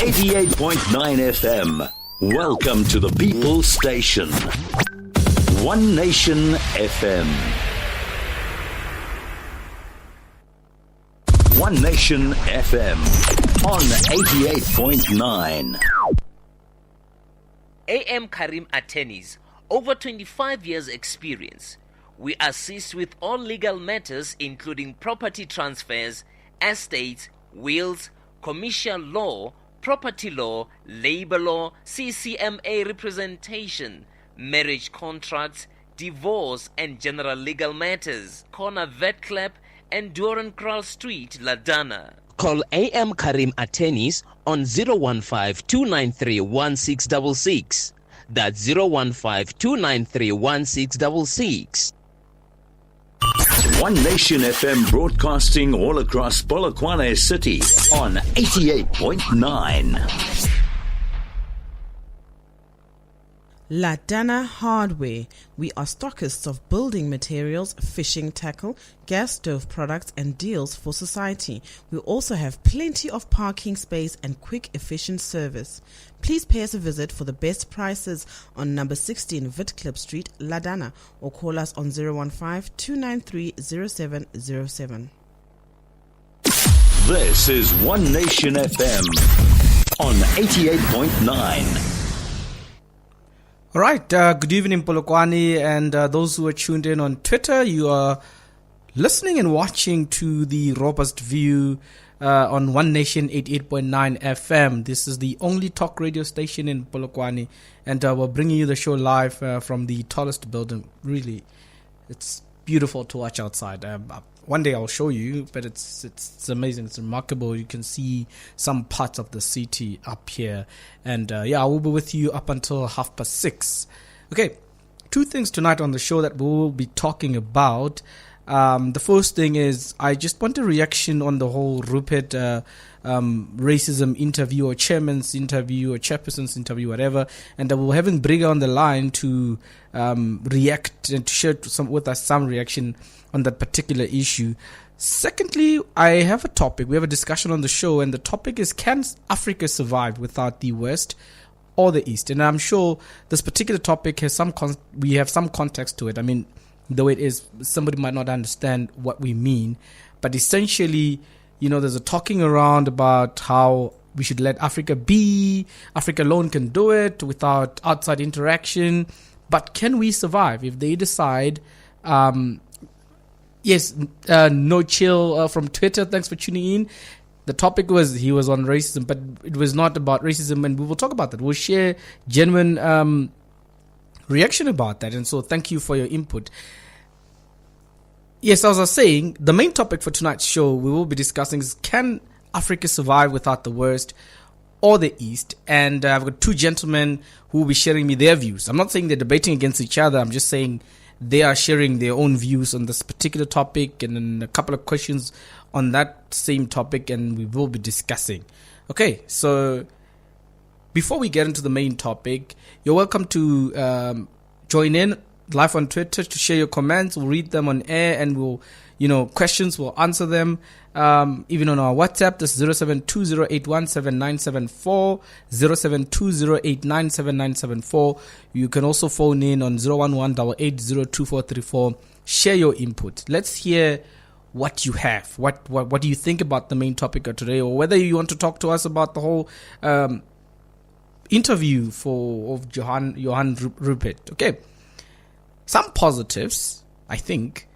88.9 FM. Welcome to the People's Station. One Nation FM. One Nation FM on 88.9. AM Karim Attorneys, over 25 years experience. We assist with all legal matters including property transfers, estates, wills, commercial law, property law, labor law, CCMA representation, marriage contracts, divorce and general legal matters. Corner Vet Club and Doornkral Street, Ladana. Call AM Karim Attorneys on 015-293-1666. That's 015-293-1666. One Nation FM broadcasting all across Polokwane City on 88.9. Ladana Hardware. We are stockists of building materials, fishing tackle, gas stove products and deals for society. We also have plenty of parking space and quick efficient service. Please pay us a visit for the best prices on number 16 Vitclip Street, Ladana, or call us on 015-293-0707. This is One Nation FM on 88.9. All right, good evening, Polokwane, and those who are tuned in on Twitter. You are listening and watching to the Robust View on One Nation 88.9 FM. This is the only talk radio station in Polokwane, and we're bringing you the show live from the tallest building. Really, it's beautiful to watch outside. One day I'll show you, but it's amazing. It's remarkable. You can see some parts of the city up here. And I will be with you up until 6:30. Okay, two things tonight on the show that we will be talking about. The first thing is I just want a reaction on the whole Rupert racism interview, or chairman's interview, or chairperson's interview, whatever. And we're having Briga on the line to react and to share with us some reaction on that particular issue. Secondly, I have a topic. We have a discussion on the show, and the topic is, can Africa survive without the West or the East? And I'm sure this particular topic has we have some context to it. I mean, the way it is, somebody might not understand what we mean, but essentially, there's a talking around about how we should let Africa be. Africa alone can do it without outside interaction. But can we survive if they decide? Yes, No Chill from Twitter. Thanks for tuning in. The topic was he was on racism, but it was not about racism, and we will talk about that. We'll share genuine reaction about that, and so thank you for your input. Yes, as I was saying, the main topic for tonight's show we will be discussing is, can Africa survive without the West or the East? And I've got two gentlemen who will be sharing me their views. I'm not saying they're debating against each other. I'm just saying they are sharing their own views on this particular topic, and then a couple of questions on that same topic, and we will be discussing. Okay, so before we get into the main topic, you're welcome to join in live on Twitter to share your comments. We'll read them on air, and we'll, questions, we'll answer them. Even on our WhatsApp, that's 0720817974, 0720897974. You can also phone in on 01188802434. Share your input. Let's hear what you have. What do you think about the main topic of today, or whether you want to talk to us about the whole interview of Johan Rupert. Okay, some positives, I think.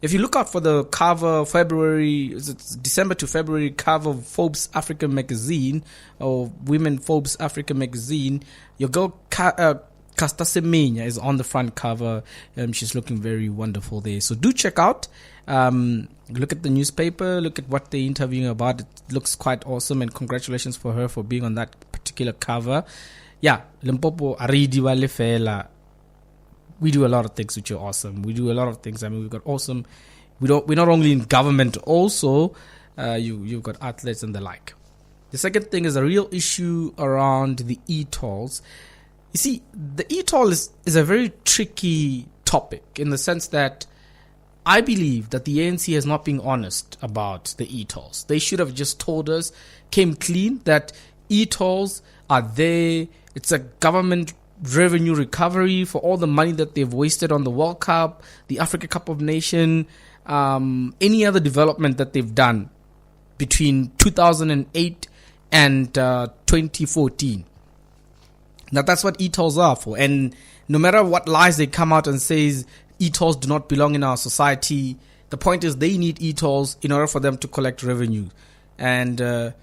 If you look out for the cover, December to February cover of Forbes Africa magazine, or Women Forbes Africa magazine, your girl Caster Semenya is on the front cover. She's looking very wonderful there. So do check out. Look at the newspaper. Look at what they're interviewing about. It looks quite awesome, and congratulations for her for being on that particular cover. Yeah, Limpopo Aridi Wale Fela. We do a lot of things which are awesome. We do a lot of things. I mean, we've got awesome. We're not only in government, also you've got athletes and the like. The second thing is a real issue around the e-tolls. You see, the e-toll is a very tricky topic in the sense that I believe that the ANC has not been honest about the e-tolls. They should have just told us, came clean, that E-tolls are there. It's a government revenue recovery for all the money that they've wasted on the World Cup, the Africa Cup of Nations, any other development that they've done between 2008 and 2014. Now that's what e-tolls are for. And no matter what lies they come out and says e-tolls do not belong in our society, the point is they need e-tolls in order for them to collect revenue. And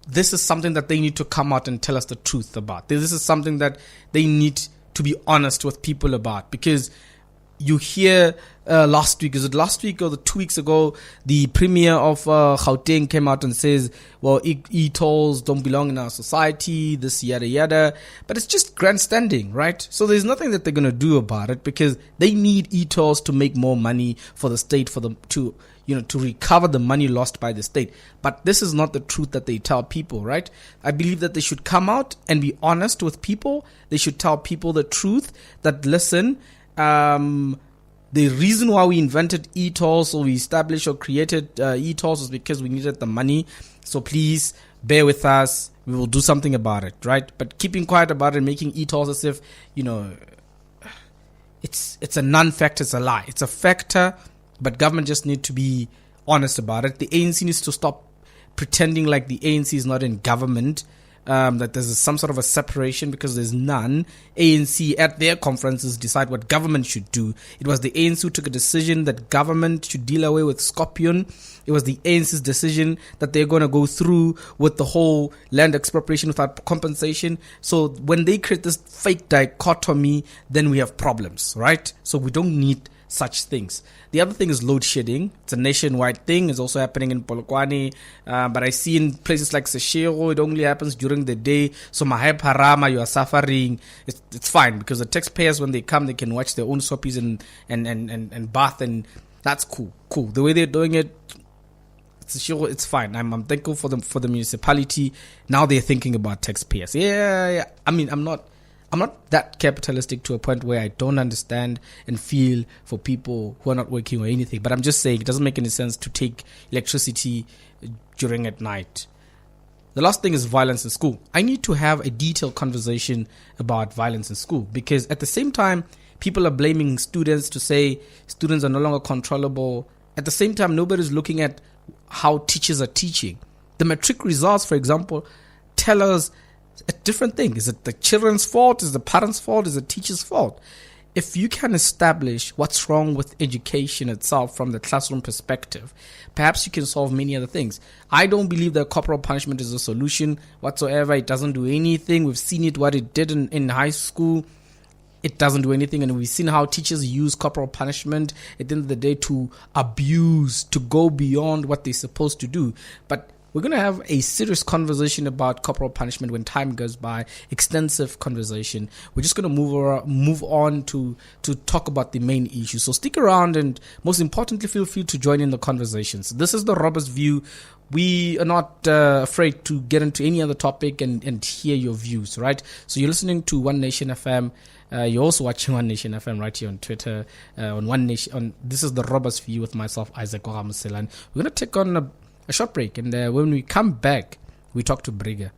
this is something that they need to come out and tell us the truth about. This is something that they need to be honest with people about, because you hear last week or the 2 weeks ago, the premier of Gauteng came out and says, well, e-tolls don't belong in our society, this yada yada. But it's just grandstanding, right? So there's nothing that they're going to do about it, because they need e-tolls to make more money for the state, for them to recover the money lost by the state. But this is not the truth that they tell people, right? I believe that they should come out and be honest with people. They should tell people the truth, that listen, the reason why we invented e-tolls, or we established or created e-tolls, was because we needed the money. So please bear with us. We will do something about it, right? But keeping quiet about it, making e-tolls as if, it's a non-factor, it's a lie. It's a factor, but government just need to be honest about it. The ANC needs to stop pretending like the ANC is not in government, that there's some sort of a separation, because there's none. ANC at their conferences decide what government should do. It was the ANC who took a decision that government should deal away with Scorpion. It was the ANC's decision that they're going to go through with the whole land expropriation without compensation. So when they create this fake dichotomy, then we have problems, right? So we don't need such things. The other thing is load shedding. It's a nationwide thing. It's also happening in Polokwane. But I see in places like Seshego, it only happens during the day. So Mahai Parama, you are suffering. It's fine, because the taxpayers, when they come, they can watch their own soapies and bath, and that's cool. The way they're doing it, Seshego, it's fine. I'm thankful for the municipality. Now they're thinking about taxpayers. Yeah. I mean, I'm not that capitalistic to a point where I don't understand and feel for people who are not working or anything. But I'm just saying, it doesn't make any sense to take electricity during at night. The last thing is violence in school. I need to have a detailed conversation about violence in school, because at the same time, people are blaming students to say students are no longer controllable. At the same time, nobody's looking at how teachers are teaching. The matric results, for example, tell us a different thing. Is it the children's fault? Is it the parents' fault? Is it the teacher's fault? If you can establish what's wrong with education itself from the classroom perspective, perhaps you can solve many other things. I don't believe that corporal punishment is a solution whatsoever. It doesn't do anything. We've seen it, what it did in high school. It doesn't do anything. And we've seen how teachers use corporal punishment at the end of the day to abuse, to go beyond what they're supposed to do. But we're going to have a serious conversation about corporal punishment when time goes by, extensive conversation. We're just going to move on to talk about the main issue. So stick around, and most importantly, feel free to join in the conversations. This is the Robert's View. We are not afraid to get into any other topic and hear your views, right? So you're listening to One Nation FM. You're also watching One Nation FM right here on Twitter, on One Nation. This is the Robert's View with myself, Isaac Wagamuselan. We're going to take on a short break, and when we come back, we talk to Briga.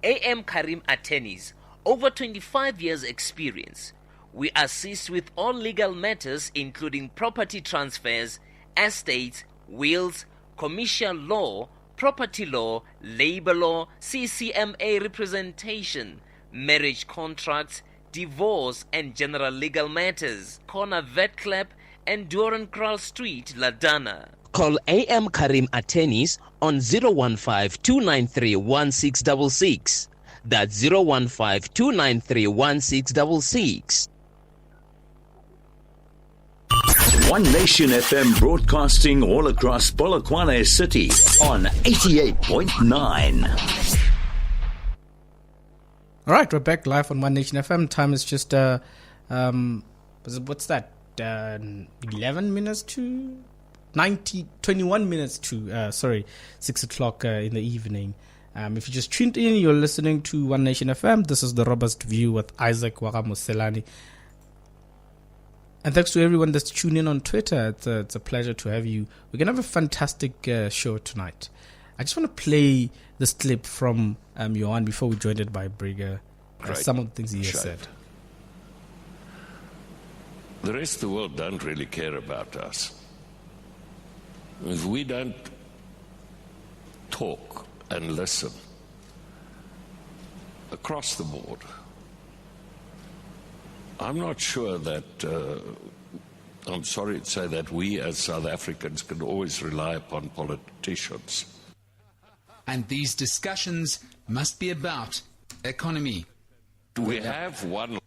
AM Karim Attorneys, over 25 years experience. We assist with all legal matters, including property transfers, estates, wills, commercial law, property law, labor law, CCMA representation, marriage contracts, divorce, and general legal matters. Corner Vet Club and Doornkral Street, Ladana. Call AM Karim Attorneys on 015-293-1666. That's 015-293-1666. One Nation FM broadcasting all across Polokwane City on 88.9. All right, we're back live on One Nation FM. Time is just what's that? 11 minutes to 21 minutes to 6 o'clock in the evening. If you just tuned in, you're listening to One Nation FM. This is the Robust View with Isaac Wagamuselani. And thanks to everyone that's tuned in on Twitter. It's a pleasure to have you. We're going to have a fantastic show tonight. I just want to play this clip from Johan before we joined it by Brigger. Some of the things he has said. The rest of the world don't really care about us. If we don't talk and listen across the board, I'm not sure that, I'm sorry to say that we as South Africans can always rely upon politicians. And these discussions must be about economy. We have one.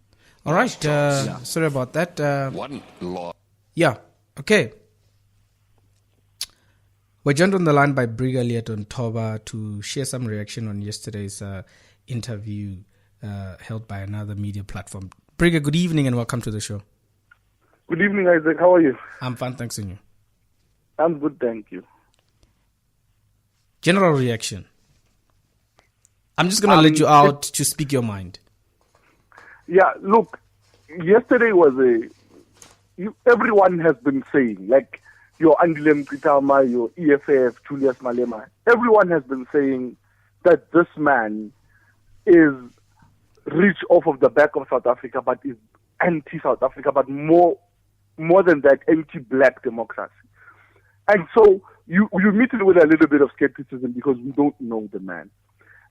All right. Sorry about that. One law. Yeah. Okay. We're joined on the line by Brigger Leeton Toba to share some reaction on yesterday's interview held by another media platform. Brigger, good evening and welcome to the show. Good evening, Isaac. How are you? I'm fine, thanks, and you? I'm good, thank you. General reaction. I'm just going to let you out to speak your mind. Yeah, look, yesterday was everyone has been saying, like your Andile Mngxitama, your EFF, Julius Malema, everyone has been saying that this man is rich off of the back of South Africa, but is anti-South Africa, but more than that, anti-black democracy. And so you meet it with a little bit of skepticism because we don't know the man.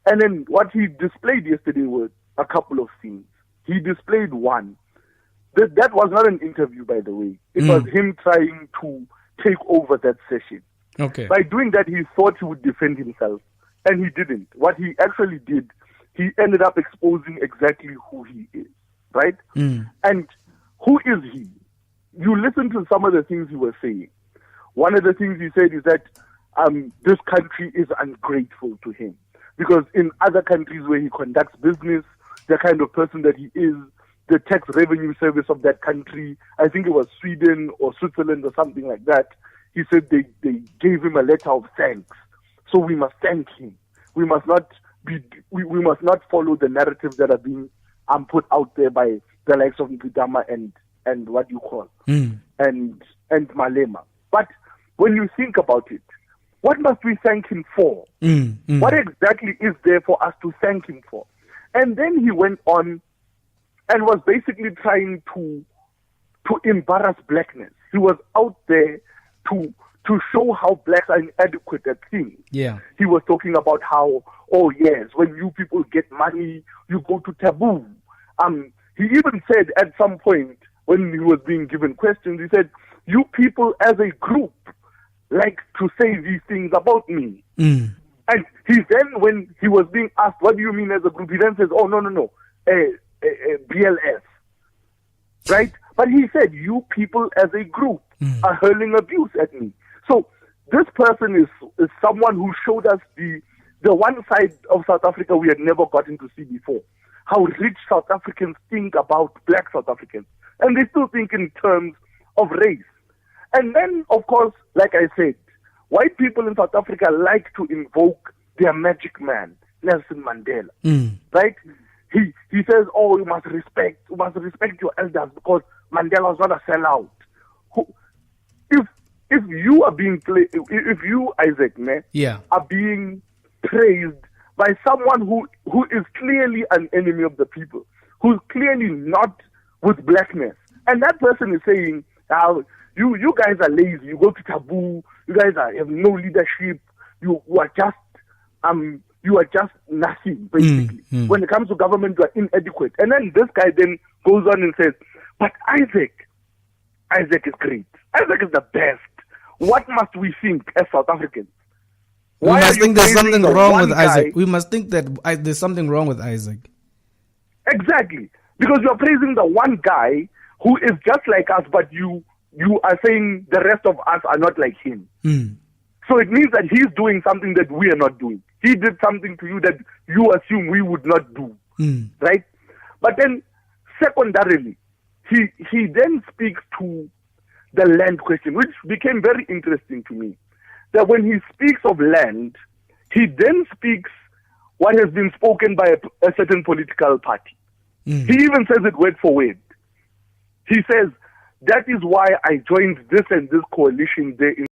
And then what he displayed yesterday was a couple of things. He displayed one. That was not an interview, by the way. It was him trying to take over that session. Okay. By doing that, he thought he would defend himself, and he didn't. What he actually did, he ended up exposing exactly who he is, right? And who is he? You listen to some of the things he was saying. One of the things he said is that this country is ungrateful to him because in other countries where he conducts business, the kind of person that he is, the tax revenue service of that country, I think it was Sweden or Switzerland or something like that, he said they gave him a letter of thanks. So we must thank him. We must not follow the narratives that are being put out there by the likes of Mngxitama and what you call and Malema. But when you think about it, what must we thank him for? What exactly is there for us to thank him for? And then he went on and was basically trying to embarrass blackness. He was out there to show how blacks are inadequate at things. Yeah. He was talking about how, oh yes, when you people get money, you go to taboo. He even said at some point when he was being given questions, he said, you people as a group like to say these things about me. And he then, when he was being asked, what do you mean as a group? He then says, oh, no, BLS. Right? But he said, you people as a group are hurling abuse at me. So this person is someone who showed us the one side of South Africa we had never gotten to see before. How rich South Africans think about black South Africans. And they still think in terms of race. And then, of course, like I said, white people in South Africa like to invoke their magic man, Nelson Mandela. Right? He says, oh, you must respect your elders because Mandela was not a sellout. If you are being if you, Isaac, are being praised by someone who is clearly an enemy of the people, who's clearly not with blackness, and that person is saying, you guys are lazy, you go to taboo, you guys have no leadership, you are just nothing, basically. When it comes to government, you are inadequate. And then this guy then goes on and says, but Isaac is great. Isaac is the best. What must we think as South Africans? We must think there's something wrong with Isaac. We must think that there's something wrong with Isaac. Exactly. Because you're praising the one guy who is just like us, but you are saying the rest of us are not like him. So it means that he's doing something that we are not doing. He did something to you that you assume we would not do. Right? But then, secondarily, he then speaks to the land question, which became very interesting to me. That when he speaks of land, he then speaks what has been spoken by a certain political party. He even says it word for word. He says, that is why I joined this and this coalition there in